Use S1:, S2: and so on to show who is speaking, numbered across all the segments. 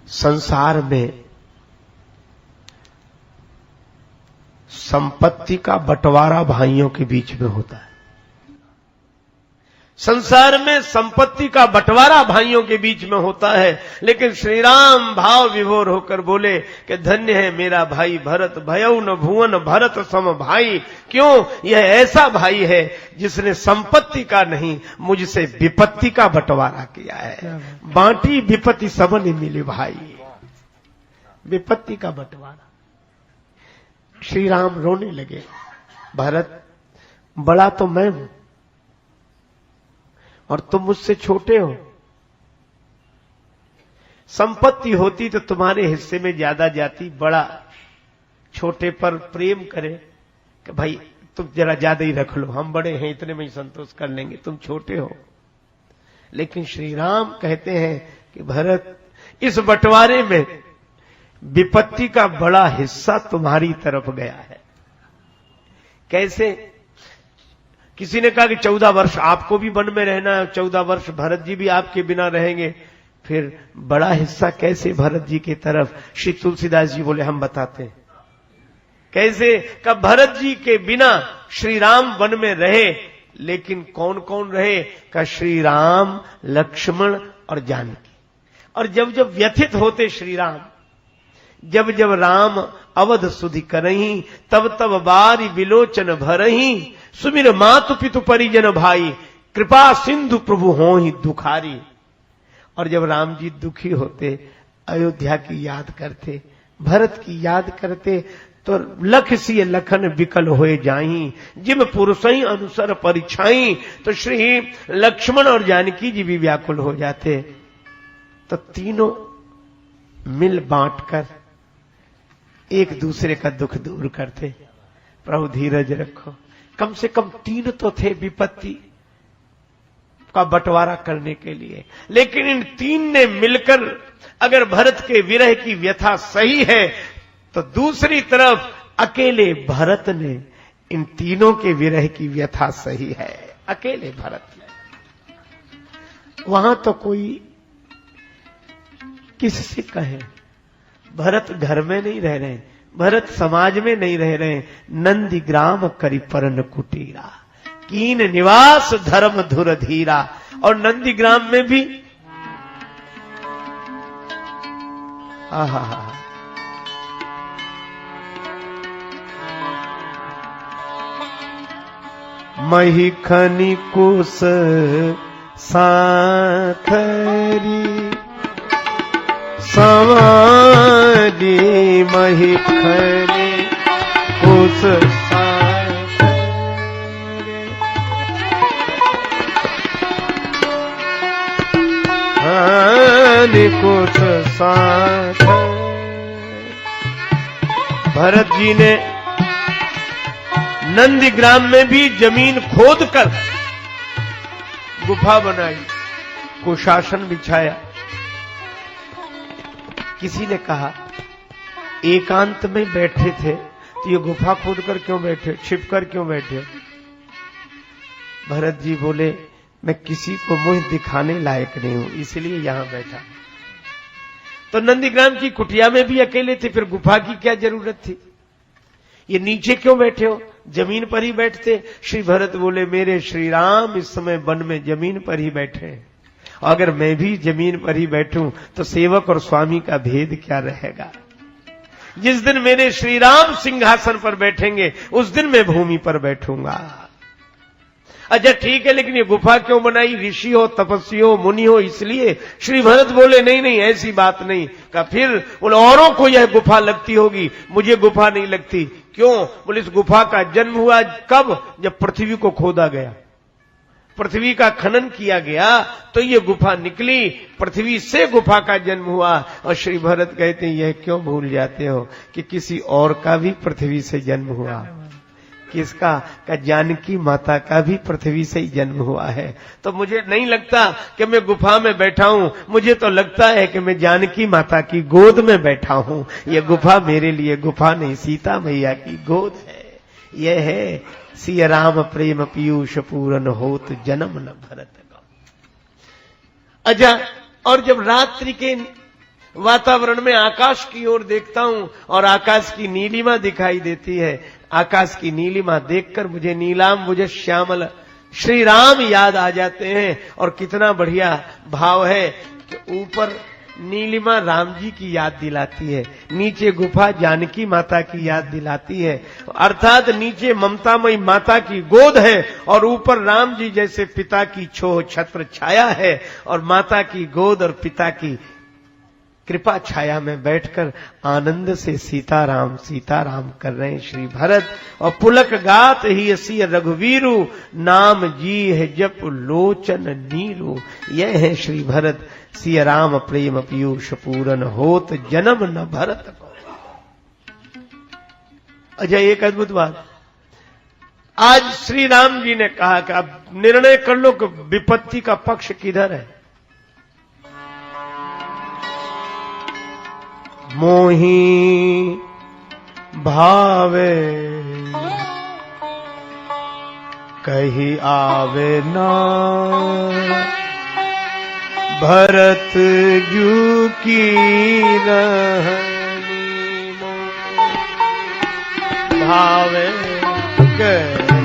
S1: संसार में संपत्ति का बंटवारा भाइयों के बीच में होता है। संसार में संपत्ति का बंटवारा भाइयों के बीच में होता है, लेकिन श्री राम भाव विभोर होकर बोले कि धन्य है मेरा भाई भरत, भयउ न भुवन भरत सम भाई। क्यों? यह ऐसा भाई है जिसने संपत्ति का नहीं, मुझसे विपत्ति का बंटवारा किया है। बांटी विपत्ति सबने मिले भाई, विपत्ति का बंटवारा। श्री राम रोने लगे, भरत बड़ा तो मैं हूं और तुम मुझसे छोटे हो। संपत्ति होती तो तुम्हारे हिस्से में ज्यादा जाती, बड़ा छोटे पर प्रेम करे कि भाई तुम जरा ज्यादा ही रख लो, हम बड़े हैं इतने में ही संतोष कर लेंगे, तुम छोटे हो। लेकिन श्री राम कहते हैं कि भरत इस बंटवारे में विपत्ति का बड़ा हिस्सा तुम्हारी तरफ गया है। कैसे? किसी ने कहा कि 14 वर्ष आपको भी वन में रहना है, 14 वर्ष भरत जी भी आपके बिना रहेंगे, फिर बड़ा हिस्सा कैसे भरत जी की तरफ? श्री तुलसीदास जी बोले हम बताते हैं कैसे। का भरत जी के बिना श्री राम वन में रहे, लेकिन कौन कौन रहे? का श्री राम, लक्ष्मण और जानकी। और जब जब व्यथित होते श्री राम, जब जब राम अवध सुधि करही, तब तब बारी विलोचन भरही, सुमिर मातु पितु परिजन भाई, कृपा सिंधु प्रभु होहि दुखारी। और जब राम जी दुखी होते, अयोध्या की याद करते, भरत की याद करते, तो लख सिय लखन विकल होए जाही, जिम पुरुषई अनुसर परिछाई। तो श्री लक्ष्मण और जानकी जी भी व्याकुल हो जाते। तो तीनों मिल बांटकर एक दूसरे का दुख दूर करते। प्रभु धीरज रखो, कम से कम 3 तो थे विपत्ति का बंटवारा करने के लिए, लेकिन इन 3 ने मिलकर, अगर भरत के विरह की व्यथा सही है तो दूसरी तरफ अकेले भरत ने इन तीनों के विरह की व्यथा सही है। अकेले भरत ने, वहां तो कोई किससे कहे? भरत घर में नहीं रह रहे, भरत समाज में नहीं रह रहे। नंदीग्राम करी परन कुटीरा, कीन निवास धर्म धुर धीरा। और नंदीग्राम में भी आहा, मही खनी कुश साथरी, समारी मही खनी कुश साथरी, कुश साथरी। भरत जी ने नंदीग्राम में भी जमीन खोदकर गुफा बनाई, कुशासन बिछाया। किसी ने कहा एकांत में बैठे थे तो ये गुफा खोदकर क्यों बैठे, छिपकर क्यों बैठे? भरत जी बोले मैं किसी को मुंह दिखाने लायक नहीं हूं, इसलिए यहां बैठा। तो नंदीग्राम की कुटिया में भी अकेले थे, फिर गुफा की क्या जरूरत थी? ये नीचे क्यों बैठे हो? जमीन पर ही बैठते। श्री भरत बोले मेरे श्री राम इस समय वन में जमीन पर ही बैठे हैं, अगर मैं भी जमीन पर ही बैठूं तो सेवक और स्वामी का भेद क्या रहेगा? जिस दिन मेरे श्री राम सिंहासन पर बैठेंगे उस दिन मैं भूमि पर बैठूंगा। अच्छा ठीक है, लेकिन ये गुफा क्यों बनाई? ऋषि हो, तपस्वी हो, मुनि हो, इसलिए? श्री भरत बोले नहीं नहीं ऐसी बात नहीं। का फिर उन औरों को यह गुफा लगती होगी, मुझे गुफा नहीं लगती। क्यों? बोले इस गुफा का जन्म हुआ कब? जब पृथ्वी को खोदा गया, पृथ्वी का खनन किया गया तो ये गुफा निकली, पृथ्वी से गुफा का जन्म हुआ। और श्री भरत कहते हैं यह क्यों भूल जाते हो कि किसी और का भी पृथ्वी से जन्म हुआ। किसका? का जानकी माता का भी पृथ्वी से ही जन्म हुआ है। तो मुझे नहीं लगता कि मैं गुफा में बैठा हूं, मुझे तो लगता है कि मैं जानकी माता की गोद में बैठा हूं। यह गुफा मेरे लिए गुफा नहीं, सीता मैया की गोद है। यह है सिय राम प्रेम पीयूष पूरन होत जन्म न भरत का। अच्छा, और जब रात्रि के वातावरण में आकाश की ओर देखता हूं और आकाश की नीलिमा दिखाई देती है। आकाश की नीलिमा देखकर मुझे नीलाम मुझे श्यामल श्री राम याद आ जाते हैं। और कितना बढ़िया भाव है कि ऊपर नीलिमा राम जी की याद दिलाती है, नीचे गुफा जानकी माता की याद दिलाती है। अर्थात नीचे ममतामयी माता की गोद है और ऊपर राम जी जैसे पिता की छोह छत्र छाया है। और माता की गोद और पिता की कृपा छाया में बैठकर आनंद से सीताराम सीताराम कर रहे हैं श्री भरत। और पुलक गात ही असी रघुवीरु, नाम जी है जप लोचन नीरू। यह है श्री भरत, सिय राम प्रेम पीयूष पूरन होत, जन्म न भरत को। अच्छा, एक अद्भुत बात, आज श्री राम जी ने कहा कि अब निर्णय कर लो कि विपत्ति का पक्ष किधर है। मोही भावे कही आवे ना, भरत जू की रहनी भावे कही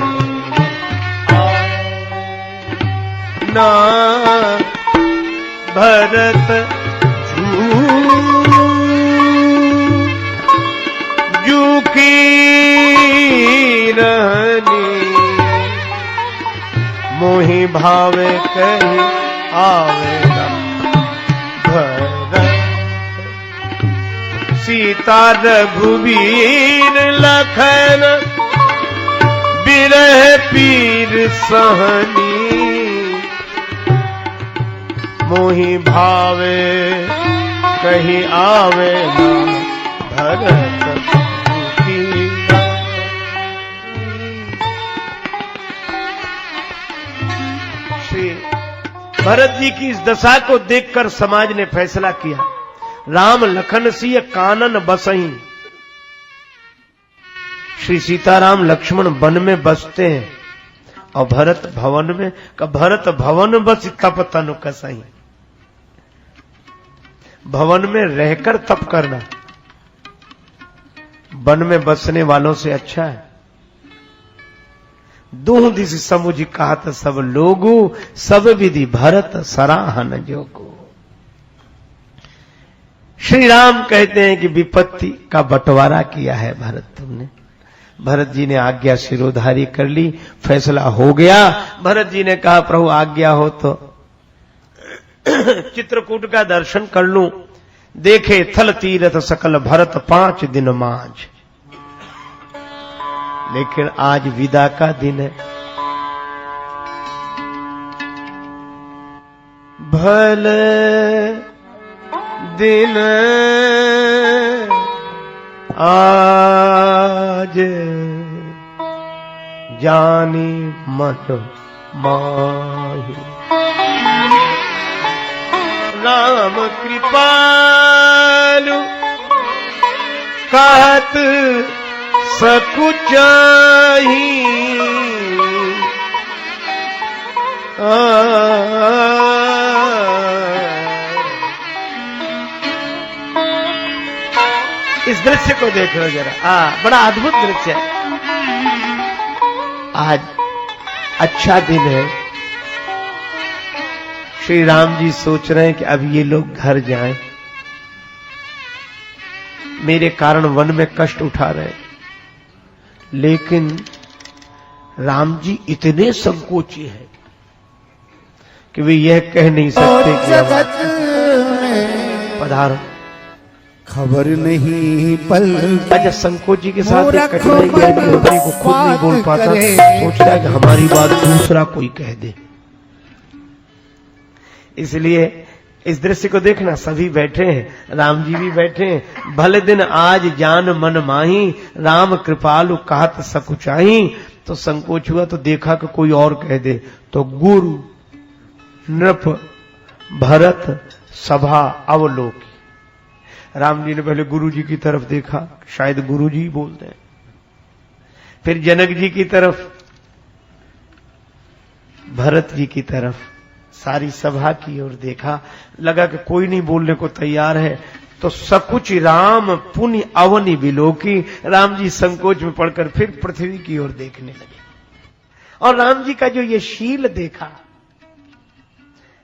S1: ना, भरत जू की रहनी, मोहि भावे कही आवे ना, भरत सीता रघुवीर लखन, बिरह पीर सहनी, मोहि भावे कही आवे ना, भरत भरत जी की इस दशा को देखकर समाज ने फैसला किया, राम लखन सिय कानन बसहीं। श्री सीताराम लक्ष्मण वन में बसते हैं और भरत भवन में, का भरत भवन बस तप तनु कसहीं। भवन में रहकर तप करना वन में बसने वालों से अच्छा है। दूह दिस समुझ कहत सब लोगु, सब विधि भरत सराहन जोगु। श्री राम कहते हैं कि विपत्ति का बंटवारा किया है भरत तुमने। भरत जी ने आज्ञा सिरोधारी कर ली, फैसला हो गया। भरत जी ने कहा प्रभु आज्ञा हो तो चित्रकूट का दर्शन कर लूं। देखे थल तीरथ सकल भरत 5 दिन मांझ। लेकिन आज विदा का दिन है। भले दिन आज जानी मन माही, राम कृपालु कहत सकुचाही। इस दृश्य को देख लो जरा, बड़ा अद्भुत दृश्य है। आज अच्छा दिन है। श्री राम जी सोच रहे हैं कि अब ये लोग घर जाएं, मेरे कारण वन में कष्ट उठा रहे हैं। लेकिन राम जी इतने संकोची हैं कि वे यह कह नहीं सकते कि जगत में पधारो,
S2: खबर नहीं पल।
S1: अच्छा, संकोची के साथ कठिनाई को खुद नहीं बोल पाता, सोचता है कि हमारी बात दूसरा कोई कह दे। इसलिए इस दृश्य को देखना, सभी बैठे हैं, राम जी भी बैठे हैं। भले दिन आज जान मन माही, राम कृपालु कहत सकुचाही। तो संकोच हुआ तो देखा कि कोई और कह दे, तो गुरु नृप भरत सभा अवलोकी। राम जी ने पहले गुरु जी की तरफ देखा, शायद गुरु जी बोलते हैं। फिर जनक जी की तरफ, भरत जी की तरफ, सारी सभा की ओर देखा। लगा कि कोई नहीं बोलने को तैयार है। तो सकुच राम पुण्य अवनि विलोकी, राम जी संकोच में पड़कर फिर पृथ्वी की ओर देखने लगे। और राम जी का जो ये शील देखा,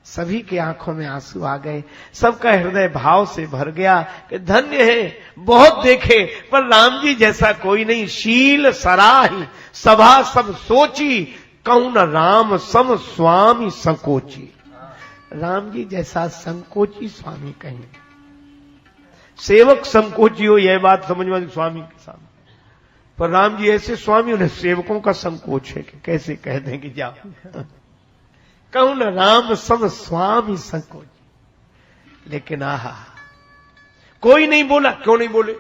S1: सभी की आंखों में आंसू आ गए, सबका हृदय भाव से भर गया कि धन्य है, बहुत देखे पर राम जी जैसा कोई नहीं। शील सराही सभा सब सोची, कौन राम सम स्वामी संकोची। राम जी जैसा संकोची स्वामी कहीं, सेवक संकोची हो यह बात समझ में स्वामी के सामने, पर राम जी ऐसे स्वामी, उन्हें सेवकों का संकोच है कि कैसे कह दें कि जाओ। कौन राम सम स्वामी संकोच। लेकिन आहा, कोई नहीं बोला। क्यों नहीं बोले?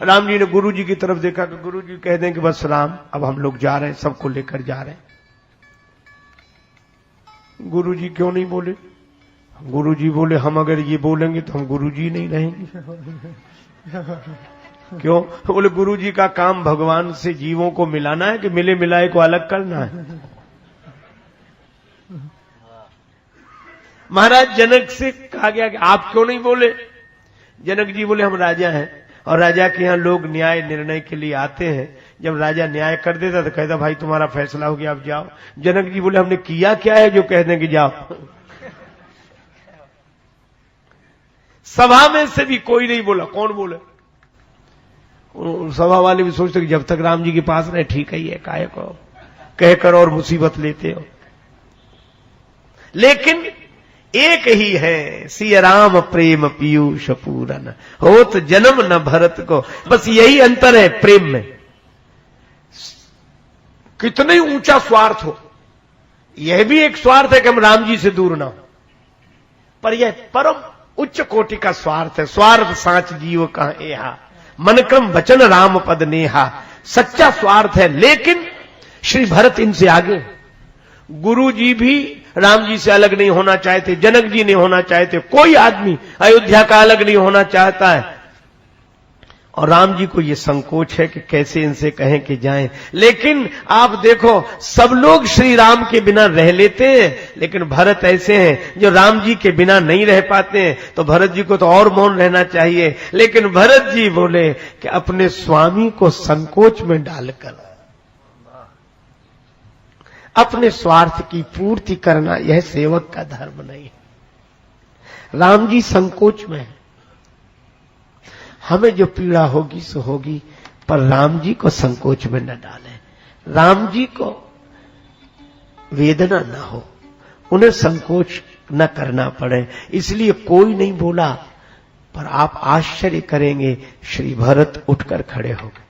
S1: राम जी ने गुरु जी की तरफ देखा कि गुरु जी कह दें कि बस राम अब हम लोग जा रहे हैं, सबको लेकर जा रहे हैं। गुरु जी क्यों नहीं बोले? गुरु जी बोले हम अगर ये बोलेंगे तो हम गुरु जी नहीं रहेंगे। क्यों? बोले गुरु जी का काम भगवान से जीवों को मिलाना है कि मिले मिलाए को अलग करना है। महाराज जनक से कहा गया कि आप क्यों नहीं बोले? जनक जी बोले हम राजा हैं और राजा के यहां लोग न्याय निर्णय के लिए आते हैं। जब राजा न्याय कर देता तो कहता भाई तुम्हारा फैसला हो गया, अब जाओ। जनक जी बोले हमने किया क्या है जो कह दें कि जाओ? सभा में से भी कोई नहीं बोला। कौन बोले? सभा वाले भी सोचते कि जब तक राम जी के पास रहे ठीक ही है, काहे को कहकर और मुसीबत लेते हो। लेकिन एक ही है, सिया राम प्रेम पीयूष पूरन, हो तो जन्म न भरत को। बस यही अंतर है प्रेम में। कितने ऊंचा स्वार्थ हो, यह भी एक स्वार्थ है कि हम राम जी से दूर ना हो, पर यह परम उच्च कोटि का स्वार्थ है। स्वार्थ सांच जीव कहां एहा, मन क्रम वचन राम पद नेहा। सच्चा स्वार्थ है। लेकिन श्री भरत इनसे आगे। गुरु जी भी राम जी से अलग नहीं होना चाहते, जनक जी नहीं होना चाहते, कोई आदमी अयोध्या का अलग नहीं होना चाहता है। और राम जी को यह संकोच है कि कैसे इनसे कहें कि जाएं। लेकिन आप देखो सब लोग श्री राम के बिना रह लेते हैं, लेकिन भरत ऐसे हैं जो राम जी के बिना नहीं रह पाते हैं। तो भरत जी को तो और मौन रहना चाहिए, लेकिन भरत जी बोले कि अपने स्वामी को संकोच में डालकर अपने स्वार्थ की पूर्ति करना यह सेवक का धर्म नहीं है। राम जी संकोच में है। हमें जो पीड़ा होगी सो होगी, पर राम जी को संकोच में न डालें। राम जी को वेदना न हो, उन्हें संकोच न करना पड़े, इसलिए कोई नहीं बोला। पर आप आश्चर्य करेंगे, श्री भरत उठकर खड़े हो गए।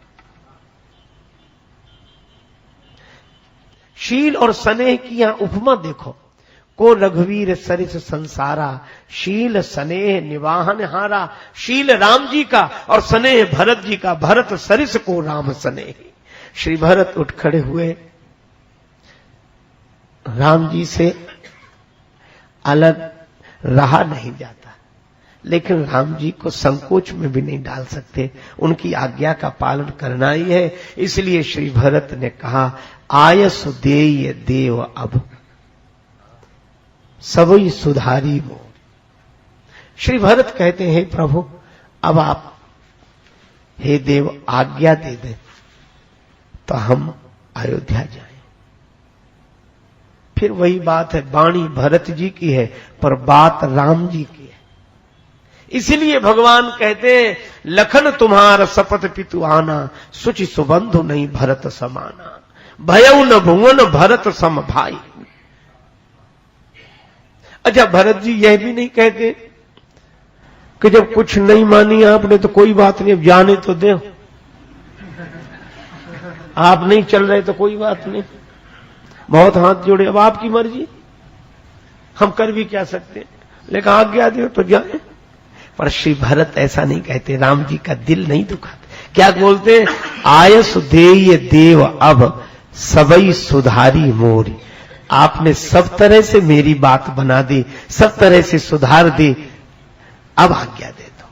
S1: शील और स्नेह की यहां उपमा देखो। को रघुवीर सरिस संसारा, शील स्नेह निवाहन हारा। शील राम जी का और स्नेह भरत जी का। भरत सरिस को राम स्नेह। श्री भरत उठ खड़े हुए। राम जी से अलग रहा नहीं जाता, लेकिन राम जी को संकोच में भी नहीं डाल सकते। उनकी आज्ञा का पालन करना ही है। इसलिए श्री भरत ने कहा आयस देय देव अब, सबई सुधारी मोर। श्री भरत कहते हैं प्रभु अब आप हे देव आज्ञा दे दें तो हम अयोध्या जाएं। फिर वही बात है, वाणी भरत जी की है पर बात राम जी की है। इसीलिए भगवान कहते हैं लखन तुम्हार शपथ पितु आना, सुचि सुबंधु नहीं भरत समाना। भयउ न भुवन भरत सम भाई। अच्छा भरत जी यह भी नहीं कहते कि जब कुछ नहीं मानी आपने तो कोई बात नहीं, अब जाने तो दे। आप नहीं चल रहे तो कोई बात नहीं, बहुत हाथ जोड़े, अब आपकी मर्जी, हम कर भी क्या सकते, लेकिन आज्ञा दो तो जाए। पर श्री भरत ऐसा नहीं कहते, राम जी का दिल नहीं दुखाते। क्या बोलते? आयस देय देव अब, सबई सुधारी मोरी। आपने सब तरह से मेरी बात बना दी, सब तरह से सुधार दी, अब आज्ञा दे दो।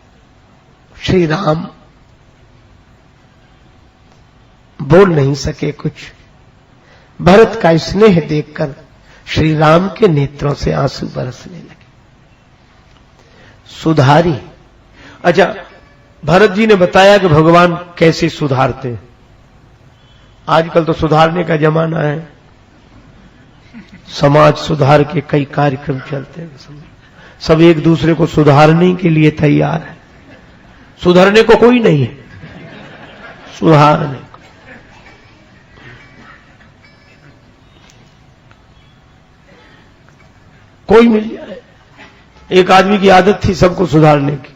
S1: श्री राम बोल नहीं सके कुछ। भरत का स्नेह देखकर श्री राम के नेत्रों से आंसू बरसने लगे। सुधारी, अच्छा, भरत जी ने बताया कि भगवान कैसे सुधारते हैं। आजकल तो सुधारने का जमाना है, समाज सुधार के कई कार्यक्रम चलते हैं, सब एक दूसरे को सुधारने के लिए तैयार है। सुधरने को कोई नहीं है, सुधारने को। कोई मिल जाए। एक आदमी की आदत थी सबको सुधारने की,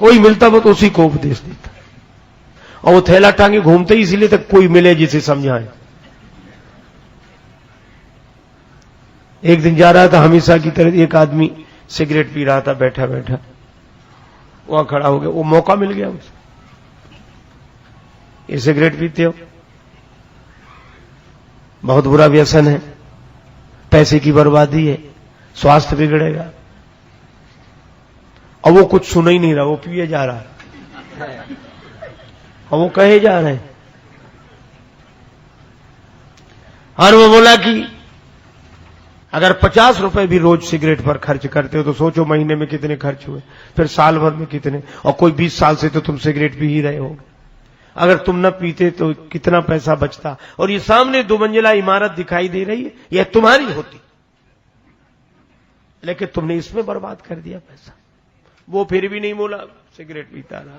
S1: कोई मिलता वो तो उसी को उपदेश देता, और वो थैला टांगे घूमते ही इसलिए तक कोई मिले जिसे समझाए। एक दिन जा रहा था हमेशा की तरह, एक आदमी सिगरेट पी रहा था, बैठा बैठा वहां खड़ा हो गया, वो मौका मिल गया उसे। ये सिगरेट पीते हो, बहुत बुरा व्यसन है, पैसे की बर्बादी है, स्वास्थ्य बिगड़ेगा। और वो कुछ सुन ही नहीं रहा, वो पिए जा रहा है और वो कहे जा रहे हैं। और वो बोला कि अगर 50 रुपए भी रोज सिगरेट पर खर्च करते हो तो सोचो महीने में कितने खर्च हुए, फिर साल भर में कितने, और कोई 20 साल से तो तुम सिगरेट पी ही रहे हो। अगर तुम न पीते तो कितना पैसा बचता, और ये सामने 2 मंजिला इमारत दिखाई दे रही है, यह तुम्हारी होती, लेकिन तुमने इसमें बर्बाद कर दिया पैसा। वो फिर भी नहीं बोला, सिगरेट पीता रहा।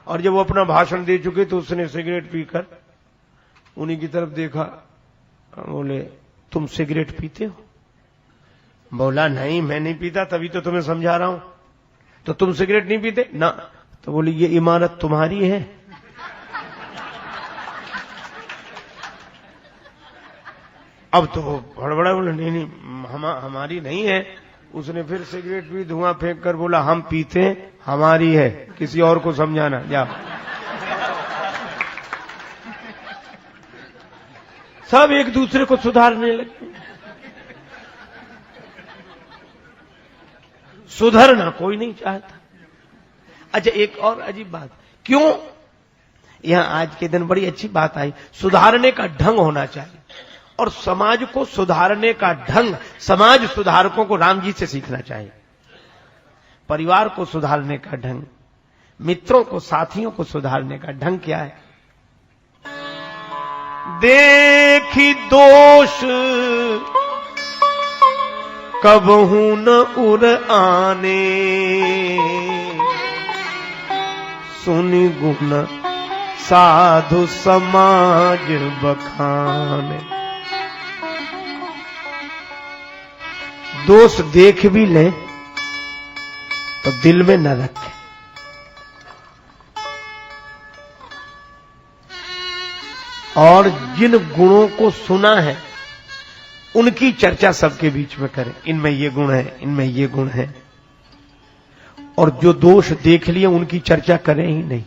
S1: और जब वो अपना भाषण दे चुके तो उसने सिगरेट पीकर उन्हीं की तरफ देखा, बोले तुम सिगरेट पीते हो? बोला नहीं मैं नहीं पीता, तभी तो तुम्हें समझा रहा हूं। तो तुम सिगरेट नहीं पीते ना? तो बोली ये इमारत तुम्हारी है? अब तो हड़बड़ा, बोले नहीं नहीं हमारी नहीं है। उसने फिर सिगरेट पी, धुआं फेंक कर बोला हम पीते हैं, हमारी है, किसी और को समझाना जाओ। सब एक दूसरे को सुधारने लगे। सुधरना कोई नहीं चाहता। अच्छा, एक और अजीब बात, क्यों यहां आज के दिन बड़ी अच्छी बात आई, सुधारने का ढंग होना चाहिए। और समाज को सुधारने का ढंग समाज सुधारकों को राम जी से सीखना चाहिए। परिवार को सुधारने का ढंग, मित्रों को, साथियों को सुधारने का ढंग क्या है? देखी दोष कबहू न उर आने, सुनि गुण साधु समाज बखाने। दोष देख भी ले तो दिल में न रखे। और जिन गुणों को सुना है उनकी चर्चा सबके बीच में करें, इनमें ये गुण है, इनमें ये गुण है। और जो दोष देख लिए उनकी चर्चा करें ही नहीं।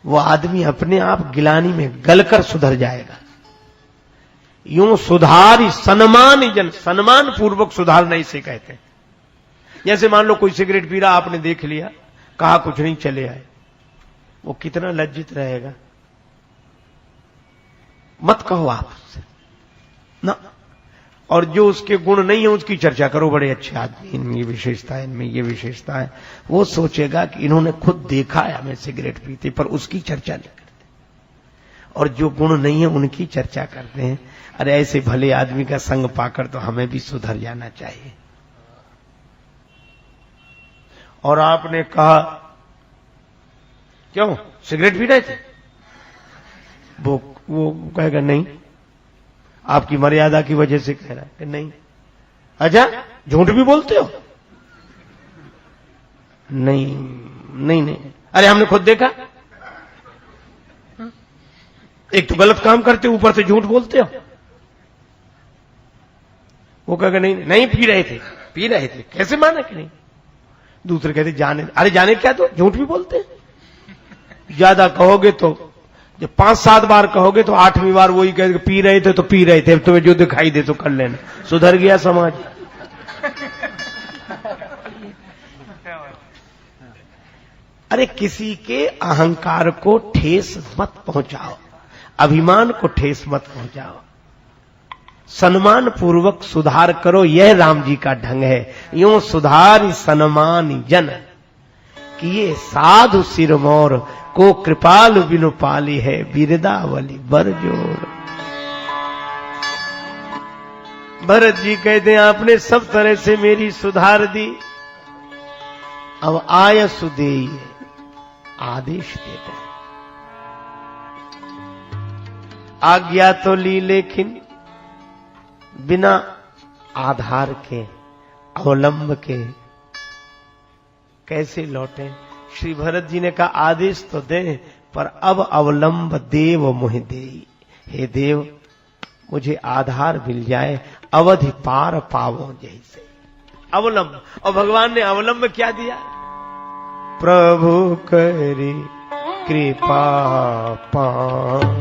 S1: वो आदमी अपने आप गिलानी में गलकर सुधर जाएगा। यूं सुधारी सन्मान जन, सम्मान पूर्वक सुधारना इसे कहते हैं। जैसे मान लो कोई सिगरेट पी रहा, आपने देख लिया, कहा कुछ नहीं, चले आए, वो कितना लज्जित रहेगा। मत कहो आप उससे ना। और जो उसके गुण नहीं है उसकी चर्चा करो, बड़े अच्छे आदमी, इनमें ये विशेषता है, इनमें ये विशेषता है। वो सोचेगा कि इन्होंने खुद देखा है हमें सिगरेट पीते, पर उसकी चर्चा नहीं करते। और जो गुण नहीं है उनकी चर्चा करते हैं। अरे ऐसे भले आदमी का संग पाकर तो हमें भी सुधर जाना चाहिए। और आपने कहा क्यों सिगरेट पी रहे थे? वो कहेगा नहीं, आपकी मर्यादा की वजह से कह रहा है कि नहीं। अच्छा, झूठ भी बोलते हो? नहीं नहीं नहीं, अरे हमने खुद देखा। एक तो गलत काम करते हो, ऊपर से झूठ बोलते हो। वो कहेगा नहीं नहीं पी रहे थे, पी रहे थे, कैसे माना कि नहीं? दूसरे कहते जाने, अरे जाने क्या, तो झूठ भी बोलते हैं। ज्यादा कहोगे तो जब 5-7 बार कहोगे तो 8वीं बार वही कहेगा पी रहे थे तो पी रहे थे, तुम्हें जो दिखाई दे तो कर लेना। सुधर गया समाज। अरे किसी के अहंकार को ठेस मत पहुंचाओ, अभिमान को ठेस मत पहुंचाओ। सम्मान पूर्वक सुधार करो, यह राम जी का ढंग है। यूं सुधार सन्मान जन, कि ये साधु सिरमौर को कृपाल बिनु पाली है, बिरदावली बरजोर। भरत जी कहते हैं आपने सब तरह से मेरी सुधार दी, अब आय सुदेय आदेश देते हैं। आज्ञा तो ली, लेकिन बिना आधार के, अवलंब के कैसे लौटे। श्री भरत जी ने कहा आदेश तो दे, पर अब अवलंब देव मुह दे। हे देव, मुझे आधार मिल जाए, अवधि पार पावो जैसे। अवलंब, और भगवान ने अवलंब क्या दिया? प्रभु करी कृपा पान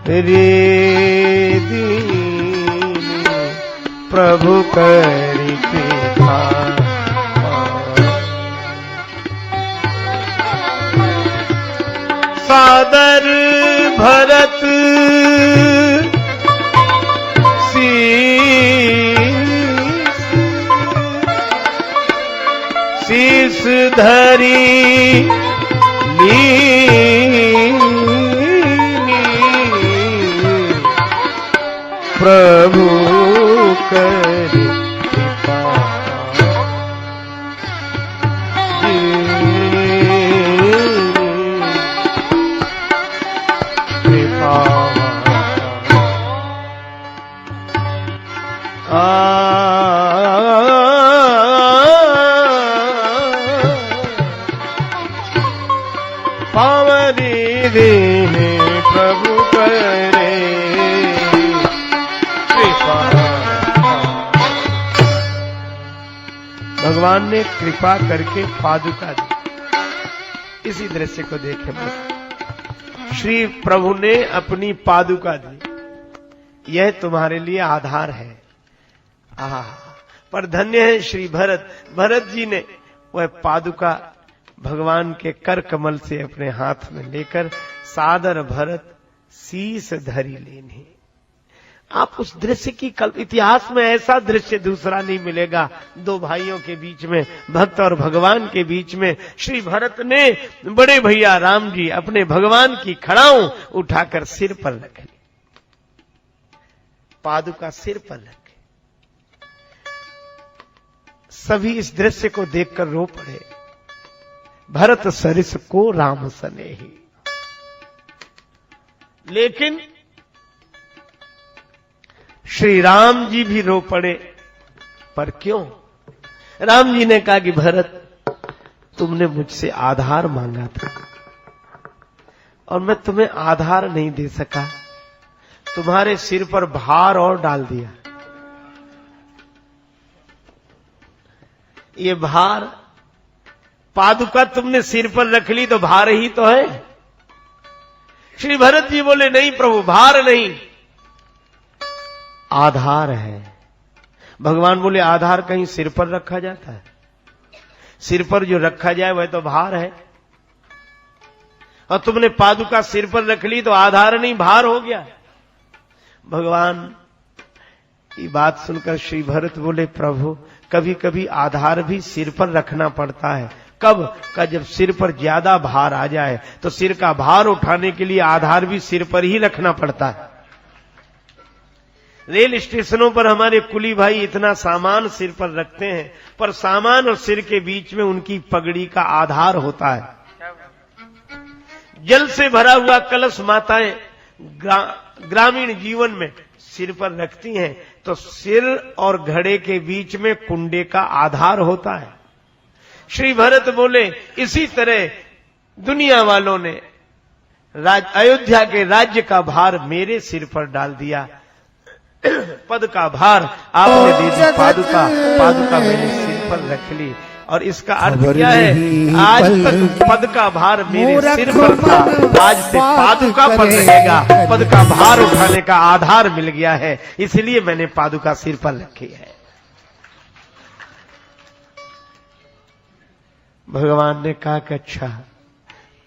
S1: रे दीन, प्रभु करी कृपा पान। सादर भरत शीस धरी लीनी, प्रभु करी कृपा कृपा। पावनी देने प्रभु करे कृपा। भगवान ने कृपा करके पादुका दी। इसी दृश्य को देखे बस। श्री प्रभु ने अपनी पादुका दी, यह तुम्हारे लिए आधार है। आहा, पर धन्य है श्री भरत। भरत जी ने वह पादुका भगवान के कर कमल से अपने हाथ में लेकर सादर भरत शीस धरी लेने। आप उस दृश्य की इतिहास में ऐसा दृश्य दूसरा नहीं मिलेगा। दो भाइयों के बीच में, भक्त और भगवान के बीच में, श्री भरत ने बड़े भैया राम जी अपने भगवान की खड़ाऊ उठाकर सिर पर रख ली, पादुका सिर पर रख। सभी इस दृश्य को देखकर रो पड़े। भरत सरिस को राम सनेही। लेकिन श्री राम जी भी रो पड़े। पर क्यों? राम जी ने कहा कि भरत, तुमने मुझसे आधार मांगा था और मैं तुम्हें आधार नहीं दे सका, तुम्हारे सिर पर भार और डाल दिया। ये भार, पादुका तुमने सिर पर रख ली तो भार ही तो है। श्री भरत जी बोले नहीं प्रभु, भार नहीं, आधार है। भगवान बोले आधार कहीं सिर पर रखा जाता है? सिर पर जो रखा जाए वह तो भार है, और तुमने पादुका सिर पर रख ली तो आधार नहीं, भार हो गया। भगवान ये बात सुनकर श्री भरत बोले प्रभु, कभी कभी आधार भी सिर पर रखना पड़ता है। कब का? जब सिर पर ज्यादा भार आ जाए तो सिर का भार उठाने के लिए आधार भी सिर पर ही रखना पड़ता है। रेल स्टेशनों पर हमारे कुली भाई इतना सामान सिर पर रखते हैं, पर सामान और सिर के बीच में उनकी पगड़ी का आधार होता है। जल से भरा हुआ कलश माताएं ग्रामीण जीवन में सिर पर रखती हैं, तो सिर और घड़े के बीच में कुंडे का आधार होता है। श्री भरत बोले इसी तरह दुनिया वालों ने अयोध्या के राज्य का भार मेरे सिर पर डाल दिया। पद का भार आपने दे दी, पादुका मेरे सिर पर रख ली। और इसका अर्थ क्या है? आज तक पद का भार मेरे सिर पर था, आज से पादुका पर रहेगा। पद का भार उठाने का आधार मिल गया है, इसलिए मैंने पादुका सिर पर रखी है। भगवान ने कहा कि अच्छा,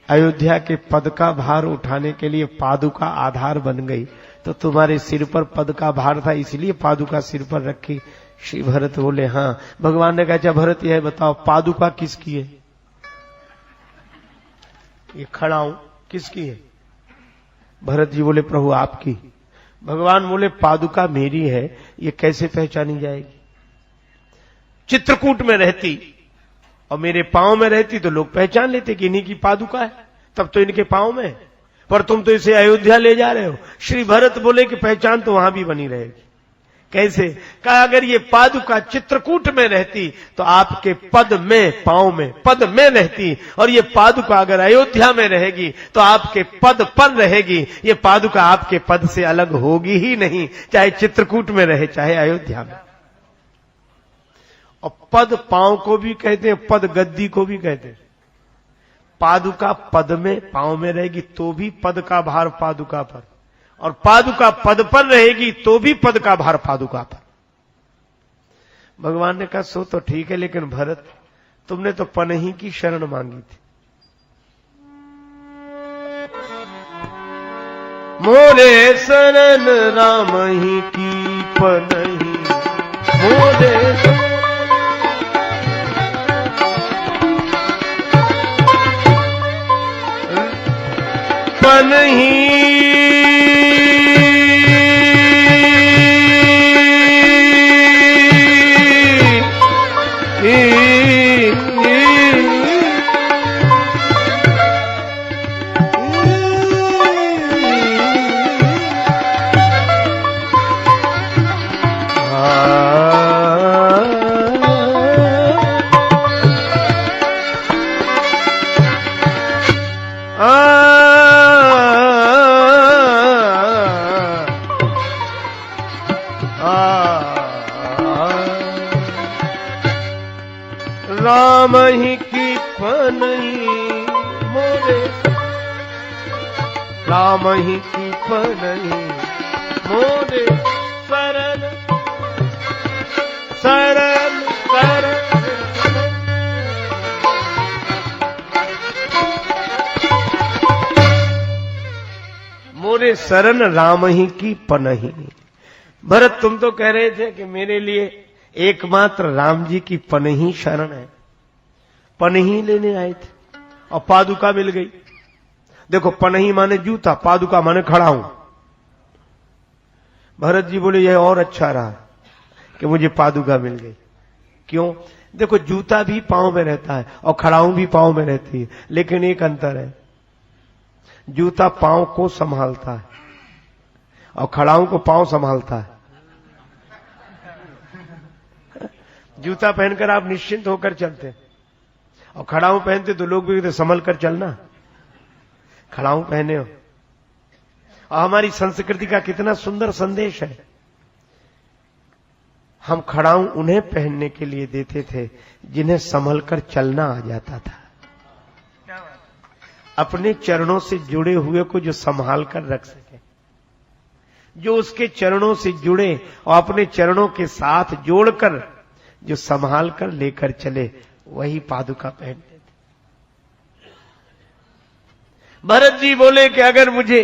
S1: अयोध्या के पद का भार उठाने के लिए पादुका आधार बन गई, तो तुम्हारे सिर पर पद का भार था इसलिए पादुका सिर पर रखी। श्री भरत बोले हाँ। भगवान ने कहा अच्छा भरत यह बताओ पादुका किसकी है? ये खड़ा हूं किसकी है? भरत जी बोले प्रभु आपकी। भगवान बोले पादुका मेरी है, ये कैसे पहचानी जाएगी? चित्रकूट में रहती और मेरे पांव में रहती तो लोग पहचान लेते कि इन्हीं की पादुका है, तब तो इनके पांव में है, पर तुम तो इसे अयोध्या ले जा रहे हो। श्री भरत बोले कि पहचान तो वहां भी बनी रहेगी। कैसे? कहा अगर ये पादुका चित्रकूट में रहती तो आपके पद में, पांव में, पद में रहती, और ये पादुका अगर अयोध्या में रहेगी तो आपके पद पर रहेगी। ये पादुका आपके पद से अलग होगी ही नहीं, चाहे चित्रकूट में रहे चाहे अयोध्या में। और पद पांव को भी कहते हैं, पद गद्दी को भी कहते हैं। पादुका पद में, पांव में रहेगी तो भी पद का भार पादुका पर, और पादुका पद पर रहेगी तो भी पद का भार पादुका पर। भगवान ने कहा सो तो ठीक है, लेकिन भरत तुमने तो पनही की शरण मांगी थी। मोरे शरण राम ही की पनही, मोरे पनही राम ही की पनही मोरे, राम ही की पनही मोरे, शरण शरण शरण मोरे शरण राम ही की पनही। भरत तुम तो कह रहे थे कि मेरे लिए एकमात्र राम जी की पनही शरण है, पनही लेने आए थे और पादुका मिल गई। देखो पनही माने जूता, पादुका माने खड़ा हूं। भरत जी बोले यह और अच्छा रहा कि मुझे पादुका मिल गई। क्यों? देखो जूता भी पांव में रहता है और खड़ाऊं भी पांव में रहती है, लेकिन एक अंतर है, जूता पांव को संभालता है और खड़ाऊं को पांव संभालता है। जूता पहनकर आप निश्चिंत होकर चलते, और खड़ाऊं पहनते तो लोग भी कहते संभल कर चलना, खड़ाऊं पहने हो। और हमारी संस्कृति का कितना सुंदर संदेश है। हम खड़ाऊं उन्हें पहनने के लिए देते थे जिन्हें संभल कर चलना आ जाता था, अपने चरणों से जुड़े हुए को जो संभाल कर रख सके, जो उसके चरणों से जुड़े और अपने चरणों के साथ जोड़कर जो संभाल कर लेकर चले, वही पादुका पहनते थे। भरत जी बोले कि अगर मुझे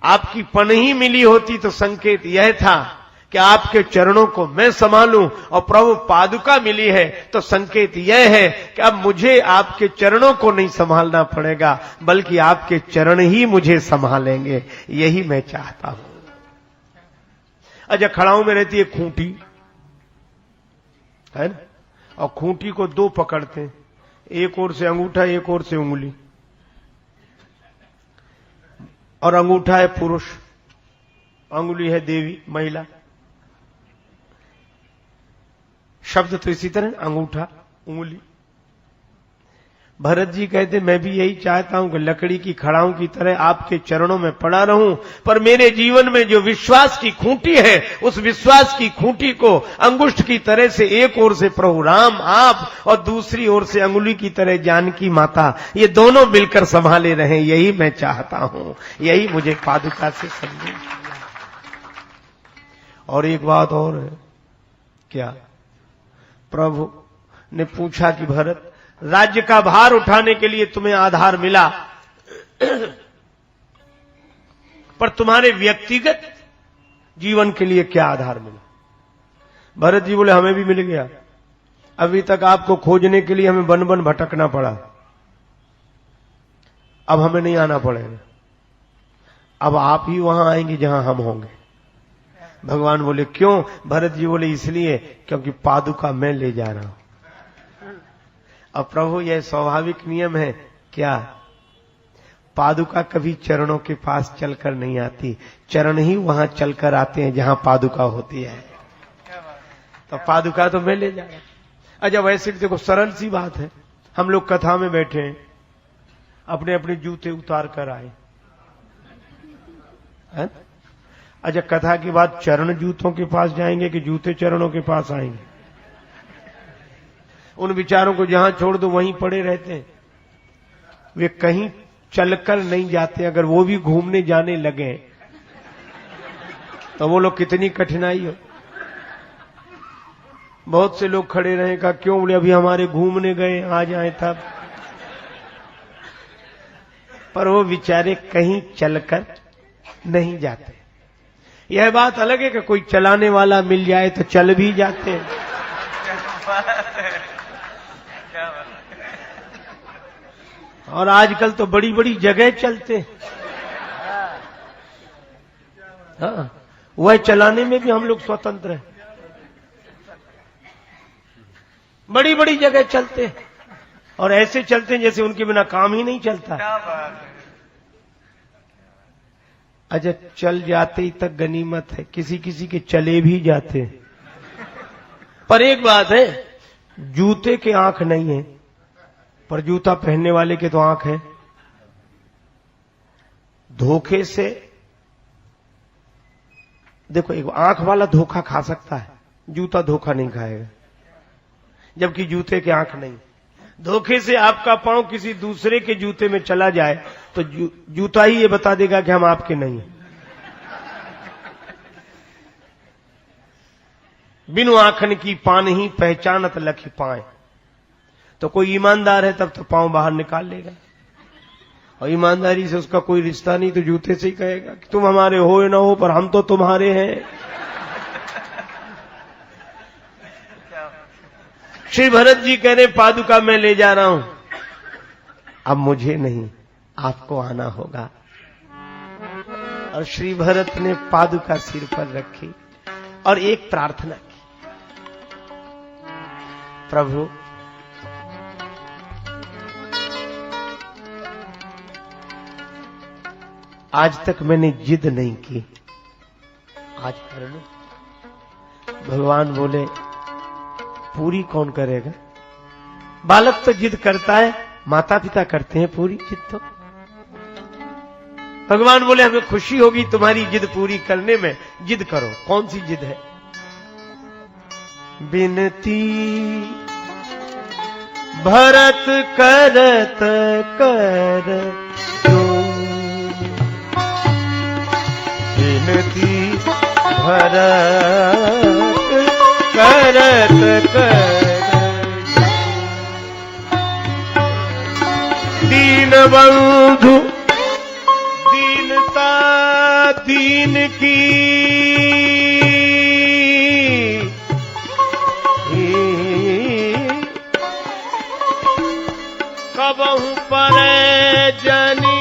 S1: आपकी पनही मिली होती तो संकेत यह था कि आपके चरणों को मैं संभालूं, और प्रभु पादुका मिली है तो संकेत यह है कि अब मुझे आपके चरणों को नहीं संभालना पड़ेगा, बल्कि आपके चरण ही मुझे संभालेंगे। यही मैं चाहता हूं। अच्छा खड़ाऊं में रहती है खूंटी, है ना, और खूंटी को दो पकड़ते हैं, एक ओर से अंगूठा एक ओर से उंगली, और अंगूठा है पुरुष, अंगुली है देवी महिला। शब्द तो इसी तरह अंगूठा उंगली। भरत जी कहते मैं भी यही चाहता हूं कि लकड़ी की खड़ाऊं की तरह आपके चरणों में पड़ा रहूं, पर मेरे जीवन में जो विश्वास की खूंटी है, उस विश्वास की खूंटी को अंगुष्ठ की तरह से एक ओर से प्रभु राम आप और दूसरी ओर से अंगुली की तरह जानकी माता, ये दोनों मिलकर संभाले रहें। यही मैं चाहता हूं, यही मुझे पादुका से समझे। और एक बात और है, क्या? प्रभु ने पूछा कि भरत राज्य का भार उठाने के लिए तुम्हें आधार मिला, पर तुम्हारे व्यक्तिगत जीवन के लिए क्या आधार मिला? भरत जी बोले हमें भी मिल गया, अभी तक आपको खोजने के लिए हमें बन बन भटकना पड़ा, अब हमें नहीं आना पड़ेगा, अब आप ही वहां आएंगे जहां हम होंगे। भगवान बोले क्यों? भरत जी बोले इसलिए क्योंकि पादुका मैं ले जा रहा हूं। अब प्रभु यह स्वाभाविक नियम है क्या? पादुका कभी चरणों के पास चलकर नहीं आती, चरण ही वहां चलकर आते हैं जहां पादुका होती है। तो पादुका तो मैं ले जा रहा हूं। अच्छा वैसे देखो सरल सी बात है, हम लोग कथा में बैठे हैं, अपने अपने जूते उतार कर आए, है? अच्छा कथा के बाद चरण जूतों के पास जाएंगे कि जूते चरणों के पास आएंगे? उन विचारों को जहां छोड़ दो वहीं पड़े रहते हैं, वे कहीं चलकर नहीं जाते। अगर वो भी घूमने जाने लगे तो वो लोग कितनी कठिनाई हो। बहुत से लोग खड़े रहेगा, क्यों? बोले अभी हमारे घूमने गए, आ जाए तब। पर वो बेचारे कहीं चलकर नहीं जाते। यह बात अलग है कि कोई चलाने वाला मिल जाए तो चल भी जाते हैं। और आजकल तो बड़ी बड़ी जगह चलते हैं। हाँ, वह चलाने में भी हम लोग स्वतंत्र हैं, बड़ी बड़ी जगह चलते हैं और ऐसे चलते हैं जैसे उनके बिना काम ही नहीं चलता। अच्छा चल जाते ही तक गनीमत है, किसी किसी के चले भी जाते हैं। पर एक बात है, जूते के आंख नहीं है, पर जूता पहनने वाले के तो आंख है। धोखे से देखो, एक आंख वाला धोखा खा सकता है, जूता धोखा नहीं खाएगा, जबकि जूते के आंख नहीं। धोखे से आपका पांव किसी दूसरे के जूते में चला जाए तो जूता ही ये बता देगा कि हम आपके नहीं हैं। बिनु आंखन की पान ही पहचानत लखी पाए। तो कोई ईमानदार है तब तो पांव बाहर निकाल लेगा, और ईमानदारी से उसका कोई रिश्ता नहीं तो जूते से ही कहेगा कि तुम हमारे हो या ना हो पर हम तो तुम्हारे हैं। श्री भरत जी कह रहे पादुका मैं ले जा रहा हूं, अब मुझे नहीं आपको आना होगा। और श्री भरत ने पादुका सिर पर रखी और एक प्रार्थना की, प्रभु आज तक मैंने जिद नहीं की, आज कर लो। भगवान बोले पूरी कौन करेगा? बालक तो जिद करता है, माता पिता करते हैं पूरी जिद तो। भगवान बोले हमें खुशी होगी तुम्हारी जिद पूरी करने में, जिद करो। कौन सी जिद है? बिनती भरत करत कर बिनती भरत करत कर दीन बंधु दीनता दीन की कबहु पर जनी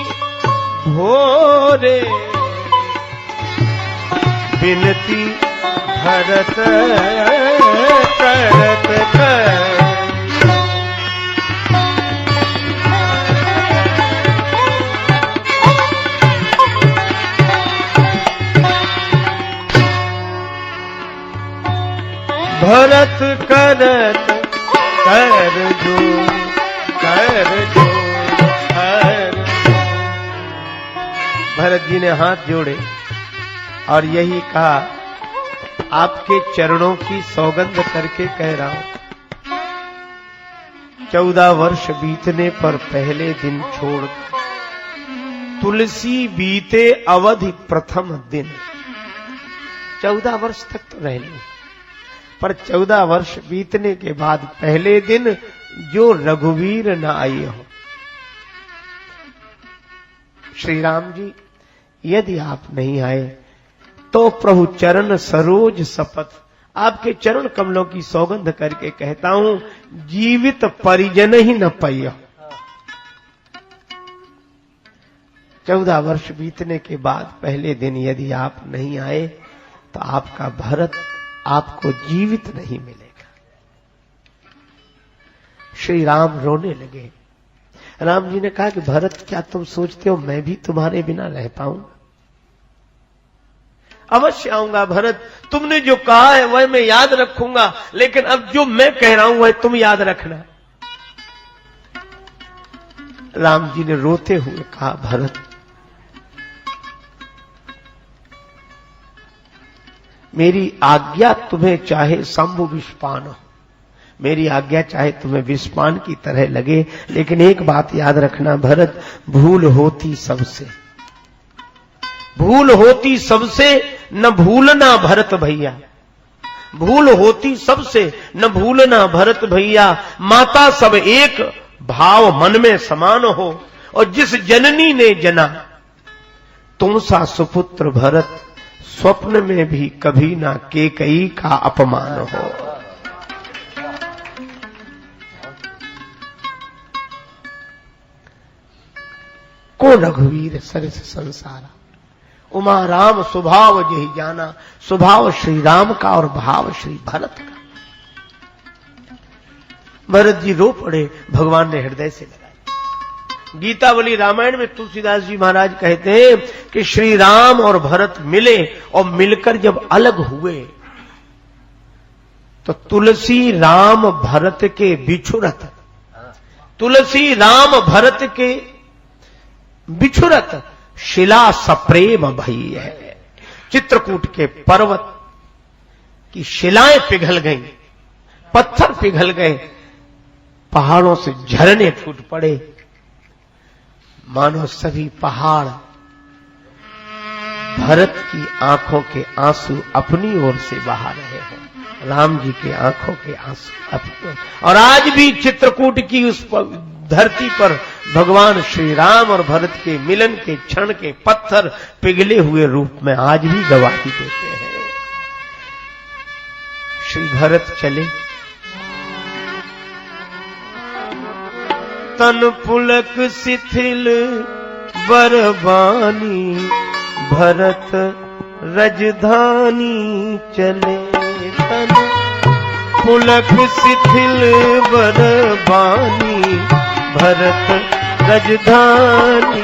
S1: भोरे बिनती भरत करत कर भरत करत कर जो हर। भरत जी ने हाथ जोड़े और यही कहा, आपके चरणों की सौगंध करके कह रहा हूं, 14 वर्ष बीतने पर पहले दिन छोड़ तुलसी बीते अवधि प्रथम दिन। 14 वर्ष तक तो रह ली, पर 14 वर्ष बीतने के बाद पहले दिन जो रघुवीर न आई हो। श्री राम जी यदि आप नहीं आए तो प्रभु चरण सरोज शपथ, आपके चरण कमलों की सौगंध करके कहता हूं, जीवित परिजन ही न पाइयो। 14 वर्ष बीतने के बाद पहले दिन यदि आप नहीं आए तो आपका भरत आपको जीवित नहीं मिलेगा। श्री राम रोने लगे। राम जी ने कहा कि भरत, क्या तुम सोचते हो मैं भी तुम्हारे बिना रह पाऊंगा? अवश्य आऊंगा भरत, तुमने जो कहा है वह मैं याद रखूंगा, लेकिन अब जो मैं कह रहा हूं वह तुम याद रखना। राम जी ने रोते हुए कहा, भरत, मेरी आज्ञा तुम्हें चाहे शंभु विषपान हो, मेरी आज्ञा चाहे तुम्हें विषपान की तरह लगे, लेकिन एक बात याद रखना भरत, भूल होती सबसे, भूल होती सबसे न भूलना भरत भैया, भूल होती सबसे न भूलना भरत भैया। माता सब एक, भाव मन में समान हो, और जिस जननी ने जना तुम सा सुपुत्र भरत, स्वप्न में भी कभी ना केकई का अपमान हो। को रघुवीर सरस संसारा, उमा राम स्वभाव जही जाना, स्वभाव श्री राम का और भाव श्री भरत का। भरत जी रो पड़े, भगवान ने हृदय से लगाई। गीतावली रामायण में तुलसीदास जी महाराज कहते हैं कि श्री राम और भरत मिले, और मिलकर जब अलग हुए तो तुलसी राम भरत के बिछुरत, तुलसी राम भरत के बिछुरत शिला सप्रेम भई है। चित्रकूट के पर्वत की शिलाएं पिघल गईं, पत्थर पिघल गए, पहाड़ों से झरने फूट पड़े, मानो सभी पहाड़ भरत की आंखों के आंसू अपनी ओर से बहा रहे हैं। राम जी के आंखों के आंसू अपने, और आज भी चित्रकूट की उस धरती पर भगवान श्री राम और भरत के मिलन के क्षण के पत्थर पिघले हुए रूप में आज भी गवाही देते हैं। श्री भरत चले, तन पुलक शिथिल बरबानी, भरत रजधानी चले। तन पुलक शिथिल बरबानी, भरत रजधानी।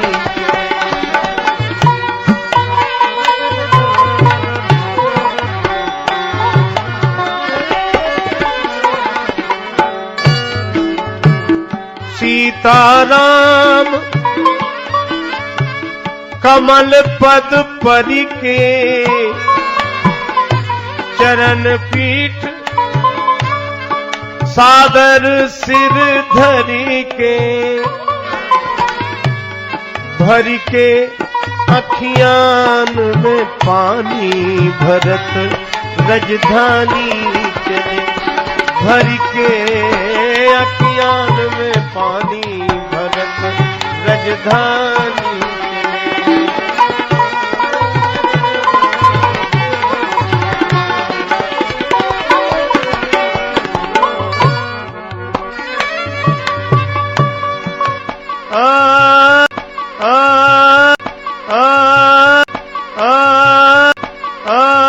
S1: सीताराम कमल पद परि के, चरण पीठ सादर सिर धरी के, भर के अखियान में पानी, भरत रजधानी चले। भर के अखियान में पानी, भरत रजधानी